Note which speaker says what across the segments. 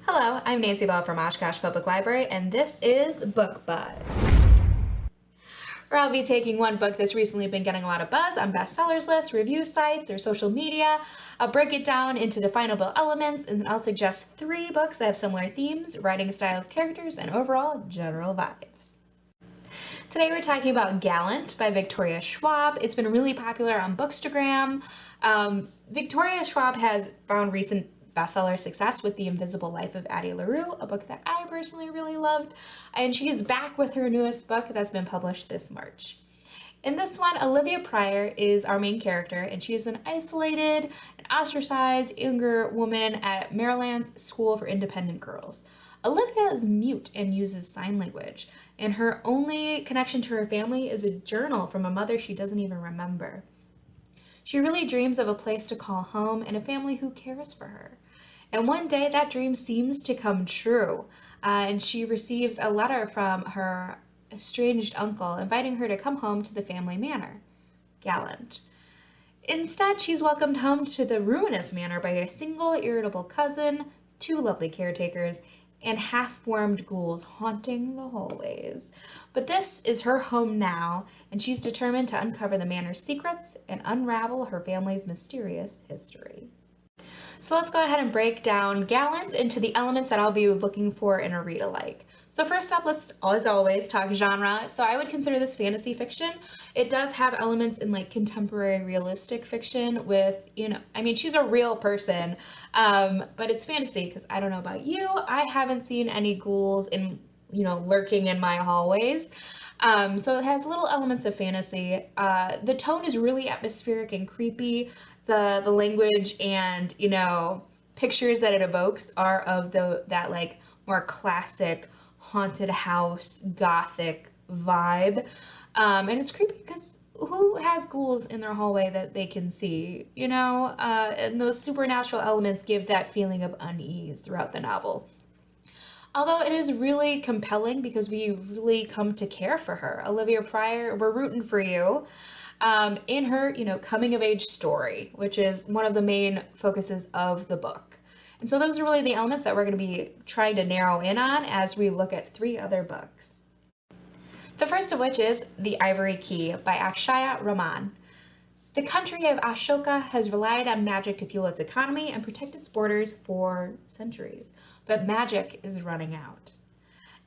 Speaker 1: Hello, I'm Nancy Bell from Oshkosh Public Library, and this is Book Buzz, where I'll be taking one book that's recently been getting a lot of buzz on bestsellers lists, review sites, or social media. I'll break it down into definable elements, and then I'll suggest 3 books that have similar themes, writing styles, characters, and overall general vibes. Today we're talking about Gallant by Victoria Schwab. It's been really popular on Bookstagram. Victoria Schwab has found recent bestseller success with The Invisible Life of Addie LaRue, a book that I personally really loved, and she is back with her newest book that's been published this March. In this one, Olivia Pryor is our main character, and she is an isolated and ostracized younger woman at Maryland's School for Independent Girls. Olivia is mute and uses sign language, and her only connection to her family is a journal from a mother she doesn't even remember. She really dreams of a place to call home and a family who cares for her. And one day that dream seems to come true, and she receives a letter from her estranged uncle inviting her to come home to the family manor, Gallant. Instead, she's welcomed home to the ruinous manor by a single irritable cousin, 2 lovely caretakers, and half-formed ghouls haunting the hallways. But this is her home now, and she's determined to uncover the manor's secrets and unravel her family's mysterious history. So let's go ahead and break down Gallant into the elements that I'll be looking for in a read-alike. So first up, let's, as always, talk genre. So I would consider this fantasy fiction. It does have elements in like contemporary realistic fiction with, she's a real person, but it's fantasy because I don't know about you, I haven't seen any ghouls lurking in my hallways. So it has little elements of fantasy. The tone is really atmospheric and creepy. The language and pictures that it evokes are of that like more classic haunted house gothic vibe, and it's creepy because who has ghouls in their hallway that they can see, and those supernatural elements give that feeling of unease throughout the novel. Although it is really compelling because we really come to care for her. Olivia Pryor, we're rooting for you. In her, coming of age story, which is one of the main focuses of the book. And so those are really the elements that we're going to be trying to narrow in on as we look at 3 other books. The first of which is The Ivory Key by Akshaya Raman. The country of Ashoka has relied on magic to fuel its economy and protect its borders for centuries, but magic is running out.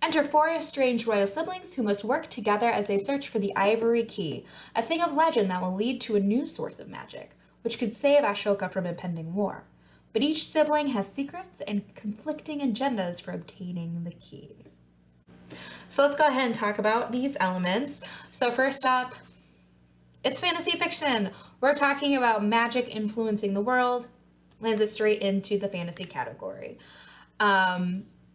Speaker 1: Enter 4 estranged royal siblings who must work together as they search for the Ivory Key, a thing of legend that will lead to a new source of magic, which could save Ashoka from impending war. But each sibling has secrets and conflicting agendas for obtaining the key. So let's go ahead and talk about these elements. So first up, it's fantasy fiction. We're talking about magic influencing the world, lands it straight into the fantasy category.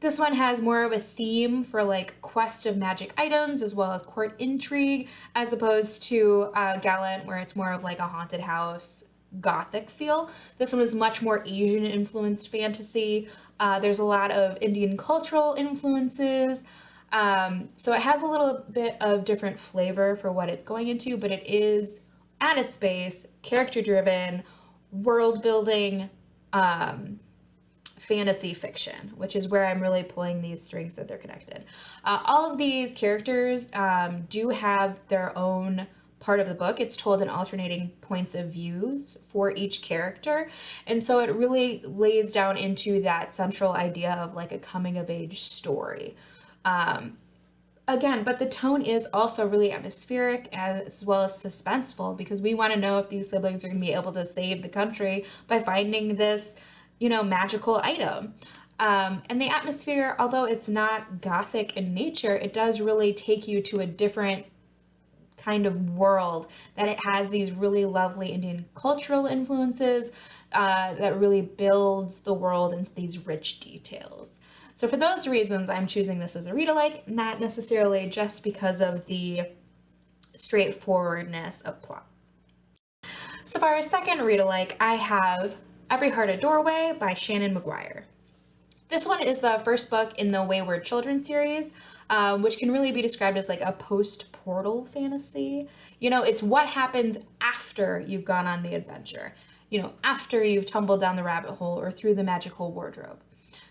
Speaker 1: This one has more of a theme for like quest of magic items as well as court intrigue, as opposed to Gallant, where it's more of like a haunted house gothic feel. This one is much more Asian influenced fantasy. There's a lot of Indian cultural influences. So it has a little bit of different flavor for what it's going into, but it is at its base character driven, world building, fantasy fiction, which is where I'm really pulling these strings that they're connected. All of these characters do have their own part of the book. It's told in alternating points of views for each character, and so it really lays down into that central idea of like a coming of age story. Again, but the tone is also really atmospheric as well as suspenseful because we want to know if these siblings are going to be able to save the country by finding this magical item. And the atmosphere, although it's not gothic in nature, it does really take you to a different kind of world, that it has these really lovely Indian cultural influences that really builds the world into these rich details. So for those reasons, I'm choosing this as a read-alike, not necessarily just because of the straightforwardness of plot. So for our second read-alike, I have Every Heart a Doorway by Shannon McGuire. This one is the first book in the Wayward Children series, which can really be described as like a post-portal fantasy. It's what happens after you've gone on the adventure, after you've tumbled down the rabbit hole or through the magical wardrobe.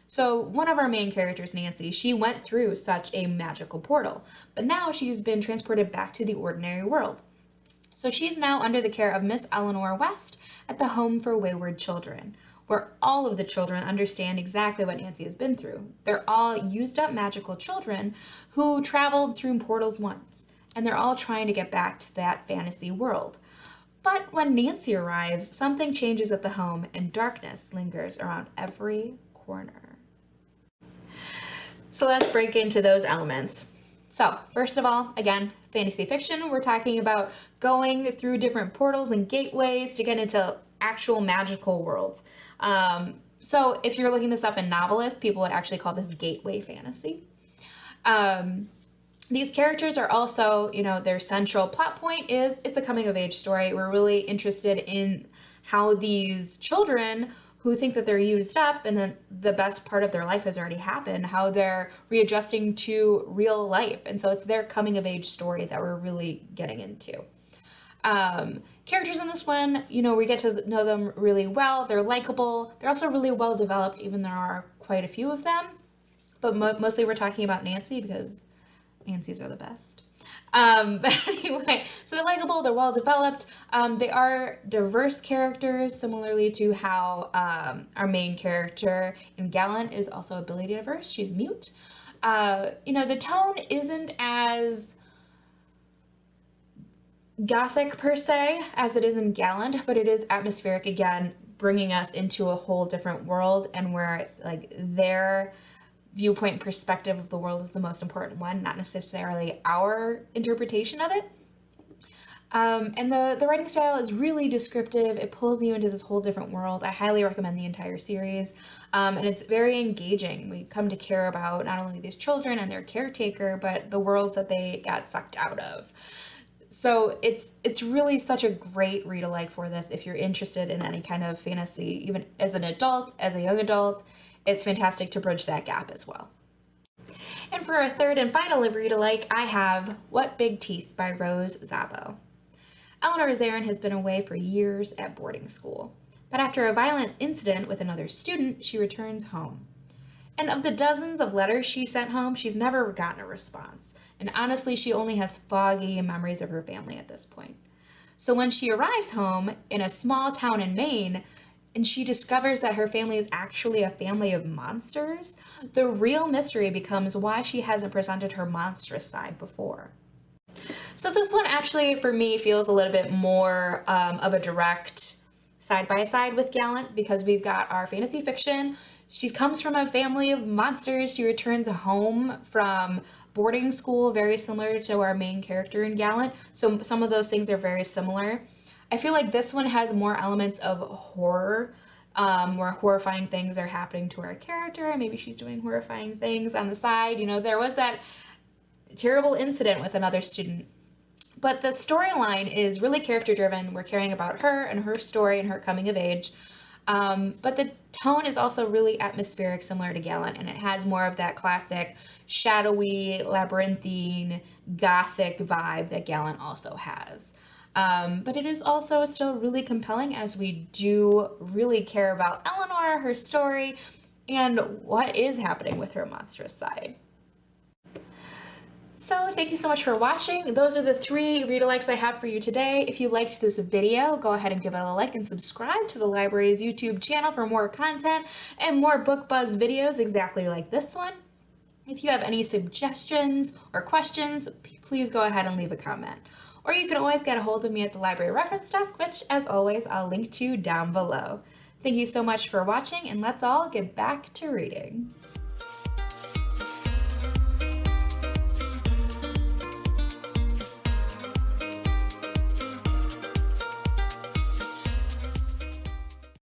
Speaker 1: So one of our main characters, Nancy, she went through such a magical portal, but now she's been transported back to the ordinary world. So she's now under the care of Miss Eleanor West at the Home for Wayward Children, where all of the children understand exactly what Nancy has been through. They're all used up magical children who traveled through portals once, and they're all trying to get back to that fantasy world. But when Nancy arrives, something changes at the home and darkness lingers around every corner. So let's break into those elements. So first of all, again, fantasy fiction. We're talking about going through different portals and gateways to get into actual magical worlds. So if you're looking this up in novelists, people would actually call this gateway fantasy. These characters are also, their central plot point is it's a coming of age story. We're really interested in how these children who think that they're used up and then the best part of their life has already happened, how they're readjusting to real life. And so it's their coming of age story that we're really getting into. Characters in this one, we get to know them really well. They're likable. They're also really well developed, even though there are quite a few of them. But mostly we're talking about Nancy because Nancy's are the best. But anyway, so they're likable, they're well developed. They are diverse characters, similarly to how our main character in Gallant is also ability diverse. She's mute. The tone isn't as gothic per se as it is in Gallant, but it is atmospheric again, bringing us into a whole different world and where their viewpoint and perspective of the world is the most important one, not necessarily our interpretation of it. And the writing style is really descriptive. It pulls you into this whole different world. I highly recommend the entire series. And it's very engaging. We come to care about not only these children and their caretaker, but the worlds that they got sucked out of. So it's really such a great read-alike for this if you're interested in any kind of fantasy, even as an adult, as a young adult. It's fantastic to bridge that gap as well. And for our third and final read-alike, I have What Big Teeth by Rose Szabo. Eleanor Zarin has been away for years at boarding school, but after a violent incident with another student, she returns home. And of the dozens of letters she sent home, she's never gotten a response. And honestly, she only has foggy memories of her family at this point. So when she arrives home in a small town in Maine, and she discovers that her family is actually a family of monsters, the real mystery becomes why she hasn't presented her monstrous side before. So this one actually, for me, feels a little bit more of a direct side-by-side with Gallant because we've got our fantasy fiction. She comes from a family of monsters. She returns home from boarding school, very similar to our main character in Gallant. So some of those things are very similar. I feel like this one has more elements of horror, where horrifying things are happening to our character, and maybe she's doing horrifying things on the side. There was that terrible incident with another student. But the storyline is really character-driven. We're caring about her and her story and her coming of age. But the tone is also really atmospheric, similar to Gallant, and it has more of that classic shadowy, labyrinthine, gothic vibe that Gallant also has. But it is also still really compelling as we do really care about Eleanor, her story, and what is happening with her monstrous side. So thank you so much for watching. Those are the 3 read-alikes I have for you today. If you liked this video, go ahead and give it a like and subscribe to the library's YouTube channel for more content and more book buzz videos exactly like this one. If you have any suggestions or questions, please go ahead and leave a comment. Or you can always get a hold of me at the library reference desk, which, as always, I'll link to down below. Thank you so much for watching, and let's all get back to reading.